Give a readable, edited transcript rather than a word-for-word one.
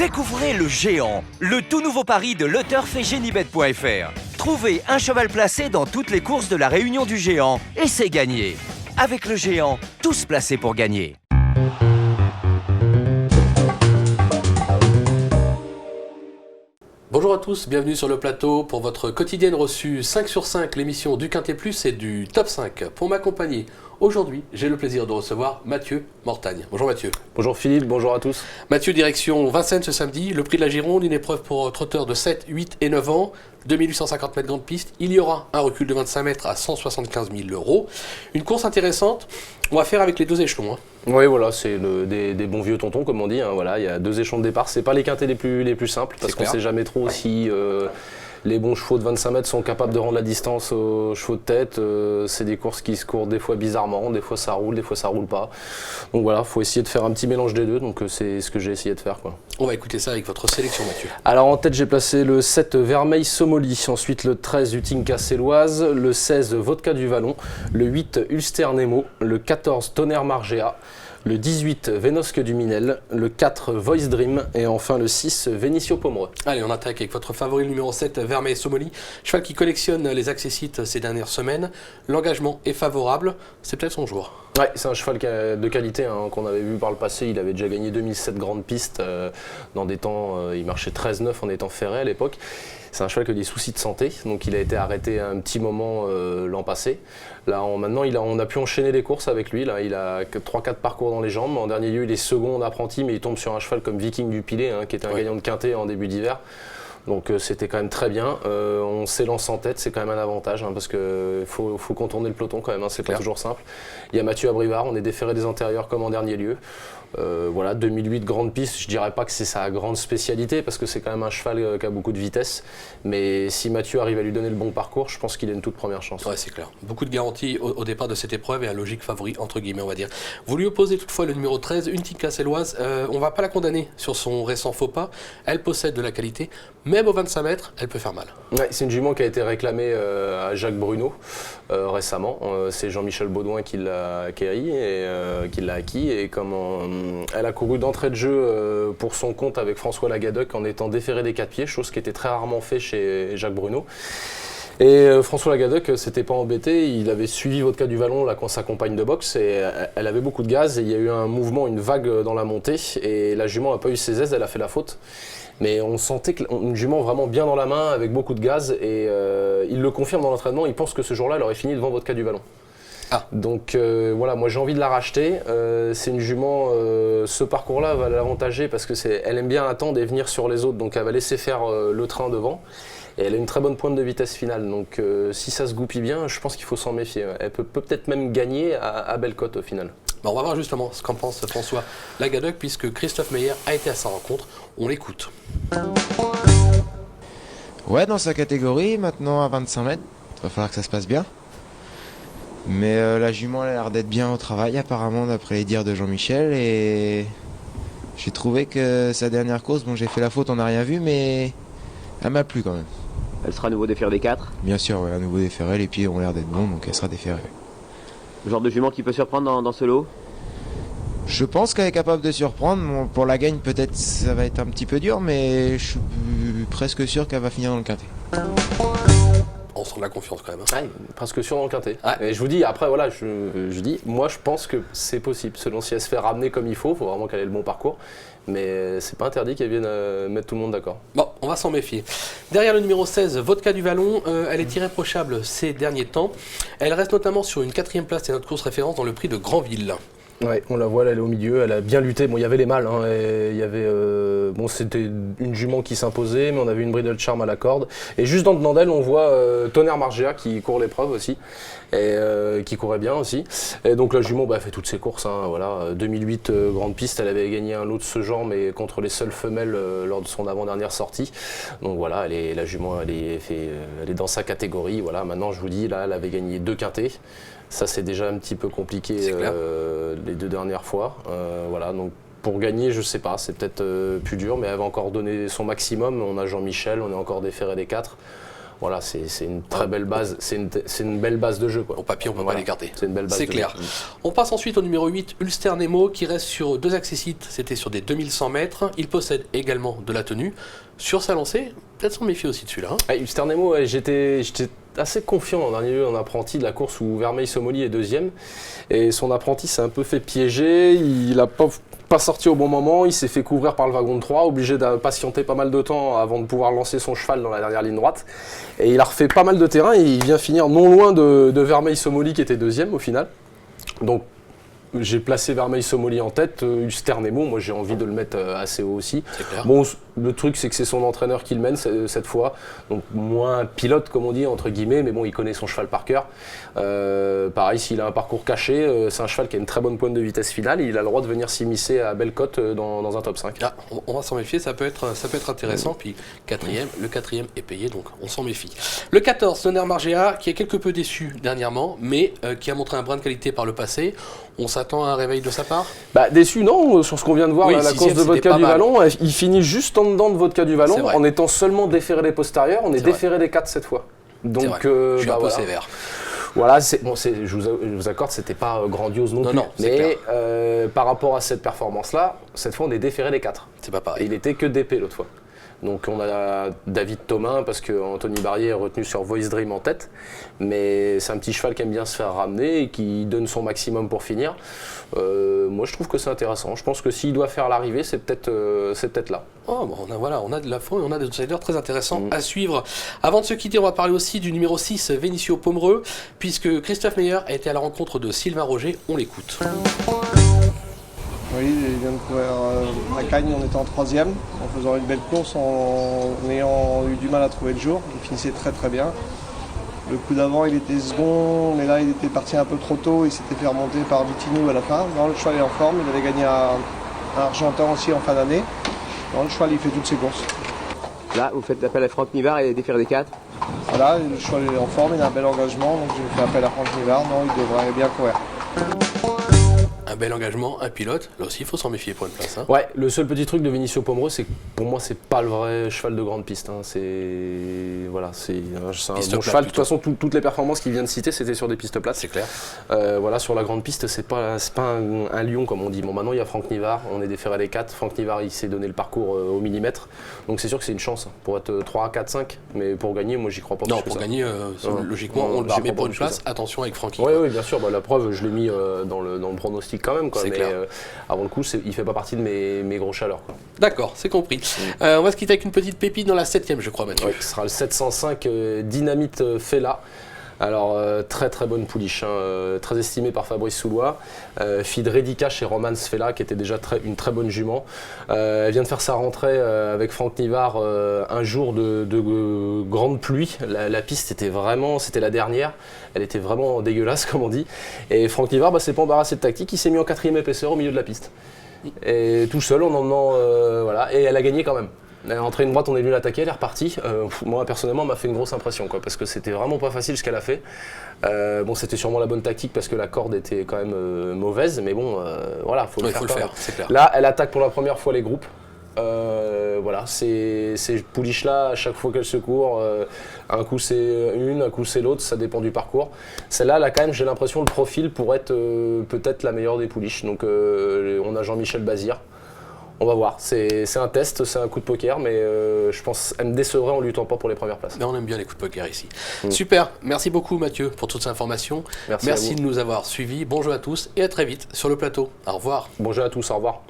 Découvrez le Géant, le tout nouveau pari de LeTurf et Génibet.fr. Trouvez un cheval placé dans toutes les courses de la Réunion du Géant et c'est gagné. Avec le Géant, tous placés pour gagner. Bonjour à tous, bienvenue sur le plateau pour votre quotidienne reçue 5 sur 5, l'émission du Quintet Plus et du Top 5. Pour m'accompagner aujourd'hui, j'ai le plaisir de recevoir Mathieu Mortagne. Bonjour Mathieu. Bonjour Philippe, bonjour à tous. Mathieu, direction Vincennes ce samedi, le prix de la Gironde, une épreuve pour trotteurs de 7, 8 et 9 ans, 2850 mètres grande piste. Il y aura un recul de 25 mètres à 175 000 €. Une course intéressante, on va faire avec les deux échelons. Oui, voilà, c'est des bons vieux tontons, comme on dit. Voilà, il y a deux échelons de départ. C'est pas les quintets les plus simples, parce qu'on ne sait jamais trop si les bons chevaux de 25 mètres sont capables de rendre la distance aux chevaux de tête. C'est des courses qui se courent des fois bizarrement, des fois ça roule, des fois ça roule pas. Donc voilà, il faut essayer de faire un petit mélange des deux. Donc c'est ce que j'ai essayé de faire, quoi. On va écouter ça avec votre sélection, Mathieu. Alors en tête, j'ai placé le 7 Vermeil Somoli, ensuite le 13 Utinka Céloise, le 16 Vodka du Vallon, le 8 Ulster Nemo, le 14 Tonnerre Margea, le 18 Vénosque du Minel, le 4 Voice Dream et enfin le 6 Vénicio Pomereux. Allez, on attaque avec votre favori numéro 7, Vermeil Somoli, cheval qui collectionne les accessites ces dernières semaines. L'engagement est favorable, c'est peut-être son jour. Ouais, c'est un cheval de qualité qu'on avait vu par le passé. Il avait déjà gagné 2007 grandes pistes dans des temps, il marchait 13-9 en étant ferré à l'époque. C'est un cheval qui a des soucis de santé, donc il a été arrêté un petit moment l'an passé. Là, maintenant, on a pu enchaîner les courses avec lui. Là, il a 3-4 parcours dans les jambes. En dernier lieu, il est second en apprenti, mais il tombe sur un cheval comme Viking du Pilet, qui était un gagnant de quintet en début d'hiver. Donc c'était quand même très bien. On s'élance en tête, c'est quand même un avantage, parce qu'il faut contourner le peloton quand même, c'est pas toujours simple. Il y a Mathieu Abrivard, on est déféré des antérieurs comme en dernier lieu. Voilà, 2008 grande piste, je dirais pas que c'est sa grande spécialité parce que c'est quand même un cheval qui a beaucoup de vitesse, mais si Mathieu arrive à lui donner le bon parcours, je pense qu'il a une toute première chance. Ouais, c'est clair. Beaucoup de garanties au départ de cette épreuve et un logique favori entre guillemets, on va dire. Vous lui opposez toutefois le numéro 13, Utinka Céloise. On va pas la condamner sur son récent faux pas. Elle possède de la qualité, même au 25 mètres, elle peut faire mal. Ouais, c'est une jument qui a été réclamée à Jacques Bruno récemment. C'est Jean-Michel Baudouin qui l'a acquis et elle a couru d'entrée de jeu pour son compte avec François Lagadec en étant déféré des 4 pieds, chose qui était très rarement fait chez Jacques Bruno. Et François Lagadec s'était pas embêté, il avait suivi Vodka du Vallon là, quand sa compagne de boxe et elle avait beaucoup de gaz et il y a eu un mouvement, une vague dans la montée et la jument n'a pas eu ses aises, elle a fait la faute. Mais on sentait une jument vraiment bien dans la main avec beaucoup de gaz et il le confirme dans l'entraînement, il pense que ce jour-là elle aurait fini devant Vodka du Vallon. Ah. Donc voilà, moi j'ai envie de la racheter. C'est une jument, ce parcours-là va l'avantager parce que elle aime bien attendre et venir sur les autres, donc elle va laisser faire le train devant. Et elle a une très bonne pointe de vitesse finale, donc si ça se goupille bien, je pense qu'il faut s'en méfier. Elle peut peut-être même gagner à belle cote au final. Bon, on va voir justement ce qu'en pense François Lagadec puisque Christophe Meyer a été à sa rencontre. On l'écoute. Ouais, dans sa catégorie, maintenant à 25 mètres, il va falloir que ça se passe bien. Mais la jument a l'air d'être bien au travail apparemment d'après les dires de Jean-Michel et j'ai trouvé que sa dernière course, bon j'ai fait la faute, on n'a rien vu mais elle m'a plu quand même. Elle sera à nouveau déférée des 4 ? Bien sûr, ouais, à nouveau déférée, les pieds ont l'air d'être bons donc elle sera déférée. Le genre de jument qui peut surprendre dans ce lot ? Je pense qu'elle est capable de surprendre, bon, pour la gagne peut-être ça va être un petit peu dur mais je suis presque sûr qu'elle va finir dans le quintet. On sent de la confiance quand même. Ouais, presque sûr dans le quintet. Ouais. Et je vous dis, après voilà, je dis, moi je pense que c'est possible, selon si elle se fait ramener comme il faut vraiment qu'elle ait le bon parcours. Mais c'est pas interdit qu'elle vienne mettre tout le monde d'accord. Bon, on va s'en méfier. Derrière le numéro 16, Vodka du Vallon, elle est irréprochable ces derniers temps. Elle reste notamment sur une 4e place, c'est notre course référence dans le prix de Granville. Ouais, on la voit, elle est au milieu, elle a bien lutté. Bon, il y avait les mâles, il y avait, c'était une jument qui s'imposait, mais on avait une Bridal Charm à la corde. Et juste dans le dedans d'elle, on voit Tonnerre Margea qui court l'épreuve aussi, et qui courait bien aussi. Et donc la jument fait toutes ses courses, voilà. 2008 grande piste, elle avait gagné un lot de ce genre, mais contre les seules femelles lors de son avant-dernière sortie. Donc voilà, la jument, elle est dans sa catégorie. Voilà, maintenant je vous dis, là, elle avait gagné 2 quintets. Ça, c'est déjà un petit peu compliqué les 2 dernières fois. Voilà, donc pour gagner, je sais pas, c'est peut-être plus dur, mais elle va encore donner son maximum. On a Jean-Michel, on est encore déféré des 4. voilà, c'est une très belle base, c'est une belle base de jeu, quoi. Au papier, on ne peut pas l'écarter. C'est une belle base C'est de clair. jeu. On passe ensuite au numéro 8, Ulster Nemo, qui reste sur 2 accessites, c'était sur des 2100 mètres. Il possède également de la tenue. Sur sa lancée, peut-être s'en méfier aussi de celui-là. Ulster Nemo, j'étais assez confiant en dernier lieu en apprenti de la course où Vermeil Somoli est deuxième. Et son apprenti s'est un peu fait piéger, il n'a pas sorti au bon moment, il s'est fait couvrir par le wagon de 3, obligé de patienter pas mal de temps avant de pouvoir lancer son cheval dans la dernière ligne droite. Et il a refait pas mal de terrain et il vient finir non loin de Vermeil Somoli qui était deuxième au final. Donc j'ai placé Vermeil Somoli en tête, Ulster Nemo, moi j'ai envie de le mettre assez haut aussi. C'est clair. Bon, le truc c'est que c'est son entraîneur qui le mène cette fois, donc moins pilote comme on dit entre guillemets, mais bon il connaît son cheval par cœur. Pareil, s'il a un parcours caché, c'est un cheval qui a une très bonne pointe de vitesse finale, il a le droit de venir s'immiscer à belle cote dans un top 5. Ah, on va s'en méfier, ça peut être intéressant. Puis le quatrième est payé, donc on s'en méfie. Le 14, Tonnerre Margea, qui est quelque peu déçu dernièrement, mais qui a montré un brin de qualité par le passé. On s'attend à un réveil de sa part? Déçu non, sur ce qu'on vient de voir, Oui, la sixième, course de Vodka c'était du pas mal. Vallon, il finit juste en dedans de Vodka du C'est Vallon, vrai. en étant seulement déféré des postérieurs, on est C'est déféré des 4 cette fois. C'est Donc vrai. Je suis un peu voilà. sévère. Voilà, je vous accorde, c'était pas grandiose non plus. Non, c'est mais par rapport à cette performance-là, cette fois on est déféré des 4. C'est pas pareil. Il était que DP l'autre fois. Donc on a David Thomas parce que Anthony Barrier est retenu sur Voice Dream en tête. Mais c'est un petit cheval qui aime bien se faire ramener et qui donne son maximum pour finir. Moi je trouve que c'est intéressant. Je pense que s'il doit faire l'arrivée, c'est peut-être là. Oh, bon, on a de la fond et on a des outsiders très intéressants à suivre. Avant de se quitter, on va parler aussi du numéro 6, Vénicio Pomereux, puisque Christophe Meyer a été à la rencontre de Sylvain Roger. On l'écoute. Oui, il vient de courir à Cagnes en étant troisième, en faisant une belle course, en ayant eu du mal à trouver le jour. Il finissait très très bien. Le coup d'avant, il était second, mais là, il était parti un peu trop tôt. Il s'était fait remonter par Vitinou à la fin. Non, le cheval est en forme. Il avait gagné à Argentan aussi en fin d'année. Non, le cheval, il fait toutes ses courses. Là, vous faites appel à Franck Nivard et défaire des 4. Voilà, le cheval est en forme, il a un bel engagement. Donc j'ai fait appel à Franck Nivard. Non, il devrait bien courir. Un bel engagement, un pilote. Là aussi, il faut s'en méfier pour une place. Hein. Ouais, le seul petit truc de Vénicio Pomereux, c'est que pour moi, c'est pas le vrai cheval de grande piste. Hein. C'est un Piste bon plate cheval. De toute plutôt. façon, toutes les performances qu'il vient de citer, c'était sur des pistes plates. C'est clair. Voilà, sur la grande piste, c'est pas un lion comme on dit. Bon, maintenant il y a Franck Nivard, on est déféré les 4. Franck Nivard, il s'est donné le parcours au millimètre. Donc c'est sûr que c'est une chance pour être 3, 4, 5. Mais pour gagner, moi j'y crois pas. Non, plus que pour ça. gagner, Ouais. logiquement, Non, on le j'y barre. Mais crois pour pas une plus que place, ça. attention avec Francky. Oui, bien sûr. La preuve, je l'ai mis dans le pronostic quand même. Quoi. C'est Mais clair. avant le coup, il fait pas partie de mes gros chaleurs. Quoi. D'accord, c'est compris. On va se quitter avec une petite pépite dans la 7ème, je crois, Mathieu. Oui, ce sera le 705 Dynamite Fella. Alors, très très bonne pouliche, hein, très estimée par Fabrice Soulois. Fille de Redica chez Romance Fella, qui était déjà une très bonne jument. Elle vient de faire sa rentrée avec Franck Nivard un jour de grande pluie. La piste c'était la dernière. Elle était vraiment dégueulasse, comme on dit. Et Franck Nivard s'est pas embarrassé de tactique. Il s'est mis en 4e épaisseur au milieu de la piste. Et tout seul, en emmenant. Voilà. Et elle a gagné quand même. Elle est entrée une droite, on est venu l'attaquer, elle est repartie. Moi, personnellement, m'a fait une grosse impression, quoi, parce que c'était vraiment pas facile ce qu'elle a fait. Bon, c'était sûrement la bonne tactique parce que la corde était quand même mauvaise, mais bon, voilà, faut le faire. Il faut le quand faire, même. c'est clair. Là, elle attaque pour la première fois les groupes. Voilà, ces pouliches-là, à chaque fois qu'elles se courent, un coup c'est une, un coup c'est l'autre, ça dépend du parcours. Celle-là, là, quand même, j'ai l'impression le profil pour être peut-être la meilleure des pouliches. Donc, on a Jean-Michel Bazir. On va voir, c'est un test, c'est un coup de poker, mais je pense qu'elle me décevrait en luttant pas pour les premières places. Mais on aime bien les coups de poker ici. Super, merci beaucoup Mathieu pour toutes ces informations. Merci à vous. de nous avoir suivis. Bonjour à tous et à très vite sur le plateau. Au revoir. Bonjour à tous, au revoir.